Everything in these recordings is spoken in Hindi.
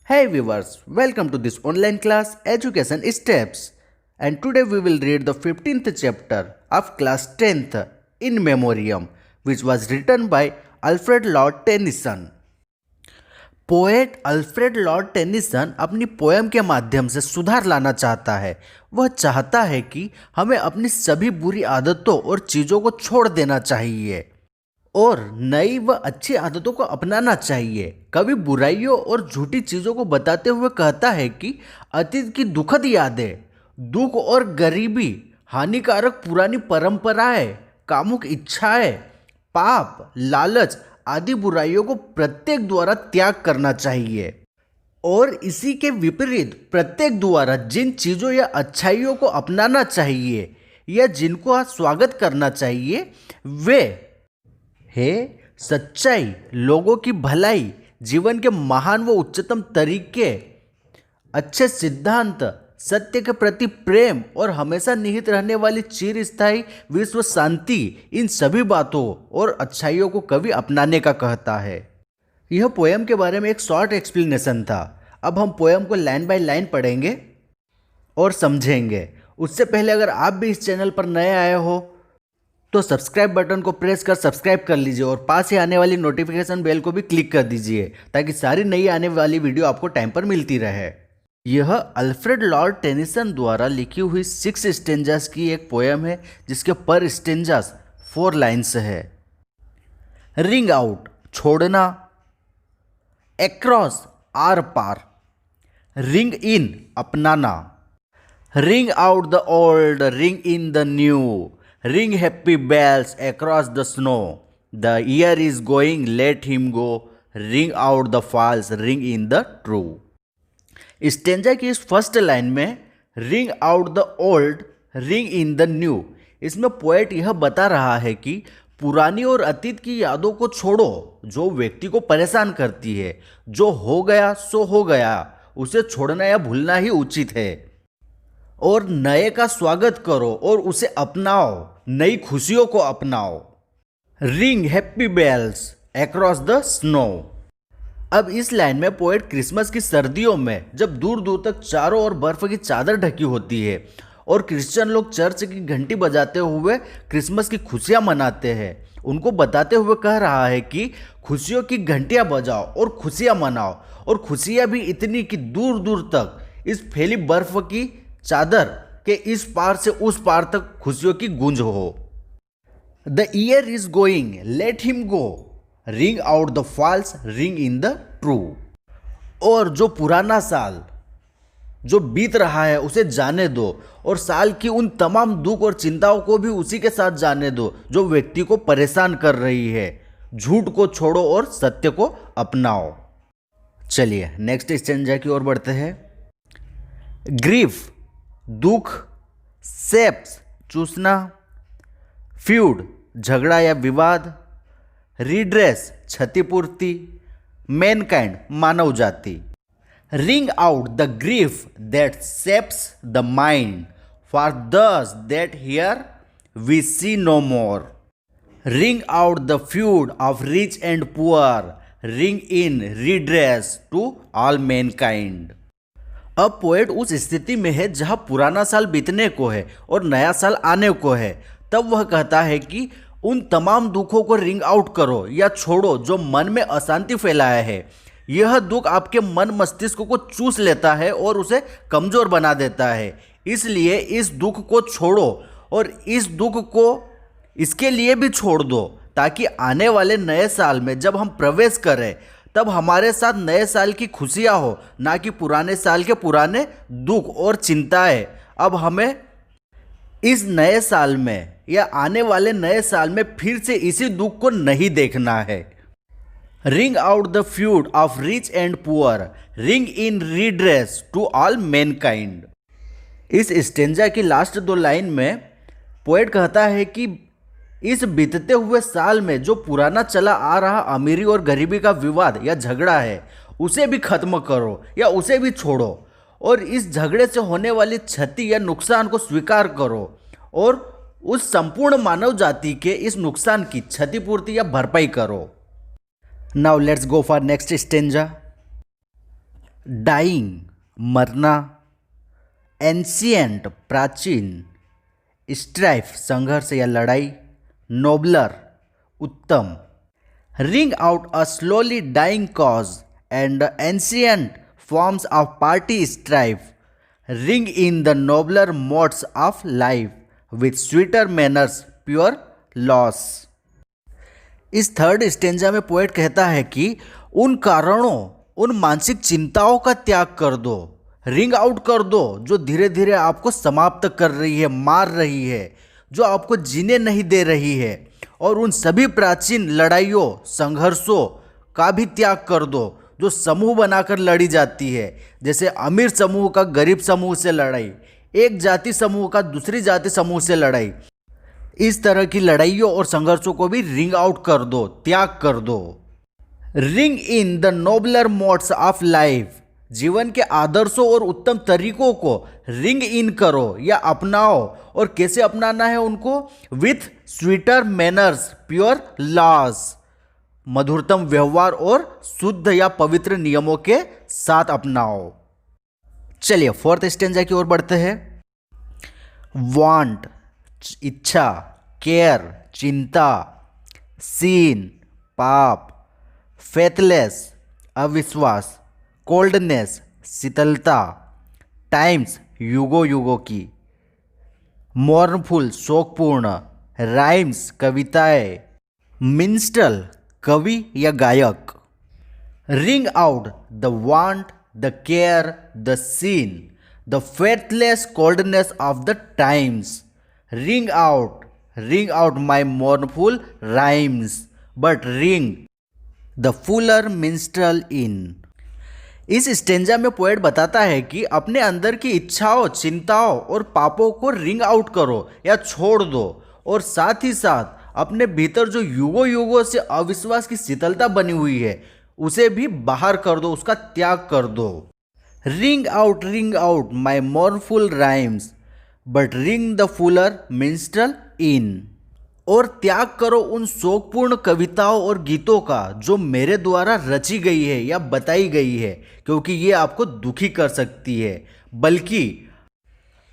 Hey viewers, welcome to this online class Education Steps, and today we will read the 15th chapter of class 10th In Memoriam, which was written by Alfred Lord Tennyson. Poet Alfred Lord Tennyson अपनी पोएम के माध्यम से सुधार लाना चाहता है। वह चाहता है कि हमें अपनी सभी बुरी आदतों और चीज़ों को छोड़ देना चाहिए और नई व अच्छी आदतों को अपनाना चाहिए। कवि बुराइयों और झूठी चीज़ों को बताते हुए कहता है कि अतीत की दुखद यादें, दुख और गरीबी, हानिकारक पुरानी परंपराएं, कामुक इच्छाएं, पाप, लालच आदि बुराइयों को प्रत्येक द्वारा त्याग करना चाहिए और इसी के विपरीत प्रत्येक द्वारा जिन चीज़ों या अच्छाइयों को अपनाना चाहिए या जिनको स्वागत करना चाहिए वे है सच्चाई, लोगों की भलाई, जीवन के महान व उच्चतम तरीके, अच्छे सिद्धांत, सत्य के प्रति प्रेम और हमेशा निहित रहने वाली चिरस्थायी विश्व शांति। इन सभी बातों और अच्छाइयों को कवि अपनाने का कहता है। यह पोएम के बारे में एक शॉर्ट एक्सप्लेनेशन था। अब हम पोएम को लाइन बाय लाइन पढ़ेंगे और समझेंगे। उससे पहले अगर आप भी इस चैनल पर नए आए हो तो सब्सक्राइब बटन को प्रेस कर सब्सक्राइब कर लीजिए और पास ही आने वाली नोटिफिकेशन बेल को भी क्लिक कर दीजिए ताकि सारी नई आने वाली वीडियो आपको टाइम पर मिलती रहे। यह अल्फ्रेड लॉर्ड टेनिसन द्वारा लिखी हुई 6 स्टेंजास की एक पोएम है जिसके पर स्टेंजास 4 लाइन्स है। रिंग आउट छोड़ना, अक्रॉस आर पार, रिंग इन अपनाना, ring out the old, ring in the new, ring happy bells across the snow, the year is going let him go, ring out the false, ring in the true. Stanza की इस फर्स्ट लाइन में ring out the old, ring in the new, इसमें पोएट यह बता रहा है कि पुरानी और अतीत की यादों को छोड़ो जो व्यक्ति को परेशान करती है। जो हो गया सो हो गया, उसे छोड़ना या भूलना ही उचित है और नए का स्वागत करो और उसे अपनाओ, नई खुशियों को अपनाओ। Ring happy bells across the snow. अब इस लाइन में पोएट क्रिसमस की सर्दियों में जब दूर दूर तक चारों ओर बर्फ की चादर ढकी होती है और क्रिश्चियन लोग चर्च की घंटी बजाते हुए क्रिसमस की खुशियां मनाते हैं, उनको बताते हुए कह रहा है कि खुशियों की घंटियां बजाओ और खुशियां मनाओ, और खुशियां भी इतनी कि दूर दूर तक इस फैली बर्फ की चादर के इस पार से उस पार तक खुशियों की गूंज हो। The year is going let him go, ring out the false, ring in the true. और जो पुराना साल जो बीत रहा है उसे जाने दो और साल की उन तमाम दुख और चिंताओं को भी उसी के साथ जाने दो जो व्यक्ति को परेशान कर रही है। झूठ को छोड़ो और सत्य को अपनाओ। चलिए नेक्स्ट स्टेंजा की ओर बढ़ते हैं। ग्रीफ दुख, सेप्स चूसना, फ्यूड झगड़ा या विवाद, रिड्रेस क्षतिपूर्ति, मैनकाइंड मानव जाति। Ring out the grief that saps the mind, for those that here we see no more, ring out the feud of rich and poor, ring in redress to all mankind. अब पोएट उस स्थिति में है जहां पुराना साल बीतने को है और नया साल आने को है। तब वह कहता है कि उन तमाम दुखों को रिंग आउट करो या छोड़ो जो मन में अशांति फैलाया है। यह दुख आपके मन मस्तिष्क को चूस लेता है और उसे कमजोर बना देता है। इसलिए इस दुख को छोड़ो और इस दुख को इसके लिए भी छोड़ दो ताकि आने वाले नए साल में जब हम प्रवेश करें तब हमारे साथ नए साल की खुशियां हो, ना कि पुराने साल के पुराने दुख और चिंताएं। अब हमें इस नए साल में या आने वाले नए साल में फिर से इसी दुख को नहीं देखना है। Ring out the feud of rich and poor, ring in redress to all mankind. इस स्टेंजा की लास्ट 2 लाइन में पोएट कहता है कि इस बीतते हुए साल में जो पुराना चला आ रहा अमीरी और गरीबी का विवाद या झगड़ा है उसे भी खत्म करो या उसे भी छोड़ो और इस झगड़े से होने वाली क्षति या नुकसान को स्वीकार करो और उस संपूर्ण मानव जाति के इस नुकसान की क्षतिपूर्ति या भरपाई करो। Now let's go for next stanza. Dying मरना, एंशियंट प्राचीन, स्ट्राइफ संघर्ष या लड़ाई, नोबलर उत्तम। Ring out a slowly dying cause and ancient forms of party strife, ring in the nobler modes of life with sweeter manners pure laws. इस थर्ड स्टेंजा में पोएट कहता है कि उन कारणों, उन मानसिक चिंताओं का त्याग कर दो, रिंग आउट कर दो जो धीरे धीरे आपको समाप्त कर रही है, मार रही है, जो आपको जीने नहीं दे रही है, और उन सभी प्राचीन लड़ाइयों संघर्षों का भी त्याग कर दो जो समूह बनाकर लड़ी जाती है, जैसे अमीर समूह का गरीब समूह से लड़ाई, एक जाति समूह का दूसरी जाति समूह से लड़ाई। इस तरह की लड़ाइयों और संघर्षों को भी रिंग आउट कर दो, त्याग कर दो। Ring in the nobler modes of life, जीवन के आदर्शों और उत्तम तरीकों को रिंग इन करो या अपनाओ, और कैसे अपनाना है उनको, with sweeter manners pure laws, मधुरतम व्यवहार और शुद्ध या पवित्र नियमों के साथ अपनाओ। चलिए फोर्थ स्टेंजा की ओर बढ़ते हैं। वांट इच्छा, केयर चिंता, सीन पाप, फेथलेस अविश्वास, कोल्डनेस शीतलता, टाइम्स युगों युगों की, मोर्नफुल शोकपूर्ण, राइम्स कविताएं, मिन्स्ट्रल कवि या गायक। Ring out the want, the care, the sin, the faithless coldness of the times, ring out my mournful rhymes, but ring the fuller minstrel in. इस स्टेंजा में पोएट बताता है कि अपने अंदर की इच्छाओं, चिंताओं और पापों को रिंग आउट करो या छोड़ दो, और साथ ही साथ अपने भीतर जो युगों युगों से अविश्वास की शीतलता बनी हुई है उसे भी बाहर कर दो, उसका त्याग कर दो। Ring out my mournful rhymes, but ring the fuller minstrel in. और त्याग करो उन शोकपूर्ण कविताओं और गीतों का जो मेरे द्वारा रची गई है या बताई गई है, क्योंकि ये आपको दुखी कर सकती है, बल्कि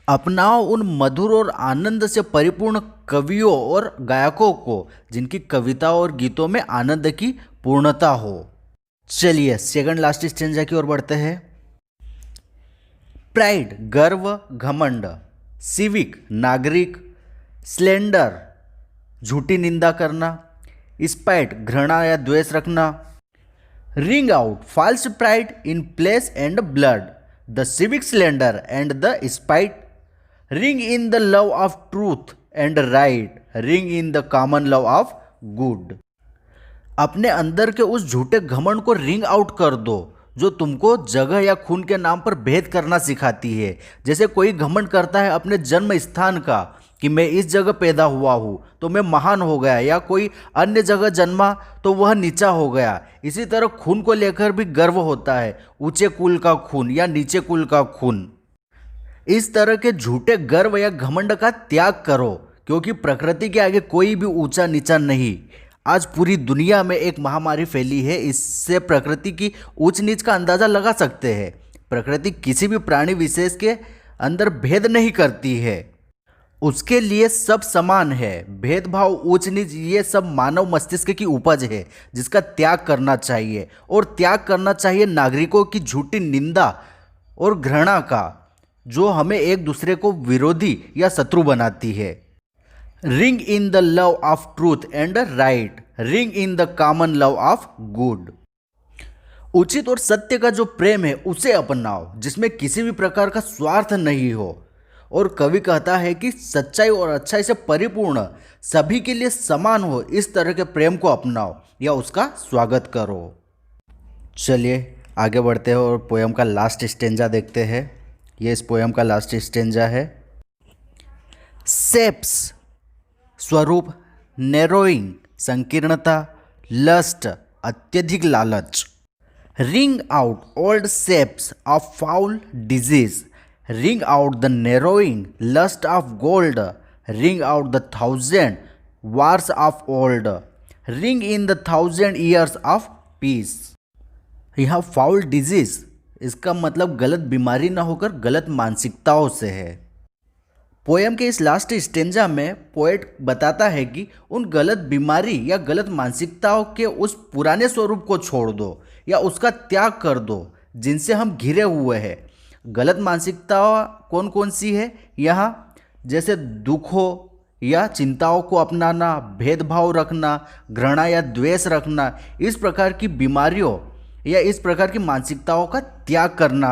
अपनाओ उन मधुर और आनंद से परिपूर्ण कवियों और गायकों को जिनकी कविताओं और गीतों में आनंद की पूर्णता हो। चलिए सेकंड लास्ट स्टेंजा की ओर बढ़ते हैं। प्राइड गर्व घमंड, सिविक नागरिक, स्लेंडर झूठी निंदा करना, स्पाइट घृणा या द्वेष रखना। Ring out false pride in place and blood, the civic slander and the spite, ring in the love of truth and right, ring in the common love of good. अपने अंदर के उस झूठे घमंड को रिंग आउट कर दो जो तुमको जगह या खून के नाम पर भेद करना सिखाती है। जैसे कोई घमंड करता है अपने जन्म स्थान का कि मैं इस जगह पैदा हुआ हूँ तो मैं महान हो गया, या कोई अन्य जगह जन्मा तो वह नीचा हो गया। इसी तरह खून को लेकर भी गर्व होता है, ऊंचे कुल का खून या नीचे कुल का खून। इस तरह के झूठे गर्व या घमंड का त्याग करो, क्योंकि प्रकृति के आगे कोई भी ऊंचा नीचा नहीं। आज पूरी दुनिया में एक महामारी फैली है, इससे प्रकृति की ऊंच नीच का अंदाजा लगा सकते हैं। प्रकृति किसी भी प्राणी विशेष के अंदर भेद नहीं करती है, उसके लिए सब समान है। भेदभाव ऊंच नीच ये सब मानव मस्तिष्क की उपज है जिसका त्याग करना चाहिए, और त्याग करना चाहिए नागरिकों की झूठी निंदा और घृणा का, जो हमें एक दूसरे को विरोधी या शत्रु बनाती है। Ring in the love of truth and right, ring in the common love of good. उचित और सत्य का जो प्रेम है उसे अपनाओ, जिसमें किसी भी प्रकार का स्वार्थ नहीं हो। और कवि कहता है कि सच्चाई और अच्छाई से परिपूर्ण, सभी के लिए समान हो, इस तरह के प्रेम को अपनाओ या उसका स्वागत करो। चलिए आगे बढ़ते हैं और पोयम का लास्ट स्टेंजा देखते हैं। ये इस पोयम का लास्ट स्टेंजा है। सेप्स स्वरूप, नैरोइंग संकीर्णता, लस्ट अत्यधिक लालच। Ring out old shapes of foul disease, ring out the narrowing lust of gold, ring out the 1000 wars of old, ring in the 1000 years of peace. यहाँ फाउल डिजीज इसका मतलब गलत बीमारी ना होकर गलत मानसिकताओं से है। पोएम के इस लास्ट स्टेंजा में पोएट बताता है कि उन गलत बीमारी या गलत मानसिकताओं के उस पुराने स्वरूप को छोड़ दो या उसका त्याग कर दो जिनसे हम घिरे हुए हैं। गलत मानसिकता कौन कौन सी है यहाँ, जैसे दुखों या चिंताओं को अपनाना, भेदभाव रखना, घृणा या द्वेष रखना, इस प्रकार की बीमारियों या इस प्रकार की मानसिकताओं का त्याग करना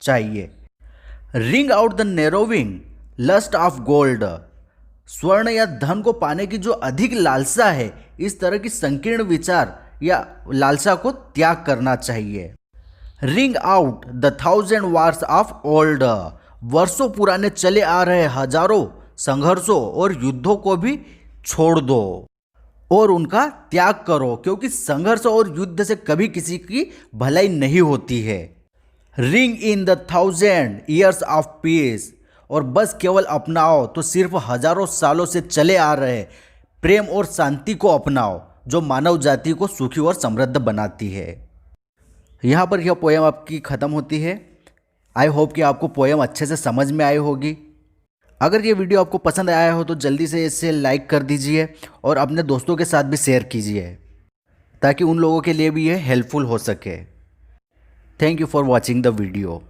चाहिए। Ring out the narrowing lust of gold, स्वर्ण या धन को पाने की जो अधिक लालसा है, इस तरह की संकीर्ण विचार या लालसा को त्याग करना चाहिए। Ring out the 1000 wars of old, वर्षों पुराने चले आ रहे हजारों संघर्षों और युद्धों को भी छोड़ दो और उनका त्याग करो, क्योंकि संघर्ष और युद्ध से कभी किसी की भलाई नहीं होती है। Ring in the 1000 years of peace, और बस केवल अपनाओ तो सिर्फ हजारों सालों से चले आ रहे प्रेम और शांति को अपनाओ, जो मानव जाति को सुखी और समृद्ध बनाती है। यहाँ पर यह पोएम आपकी ख़त्म होती है। आई होप कि आपको पोएम अच्छे से समझ में आई होगी। अगर ये वीडियो आपको पसंद आया हो तो जल्दी से इसे लाइक कर दीजिए और अपने दोस्तों के साथ भी शेयर कीजिए, ताकि उन लोगों के लिए भी ये हेल्पफुल हो सके। Thank you for watching the video.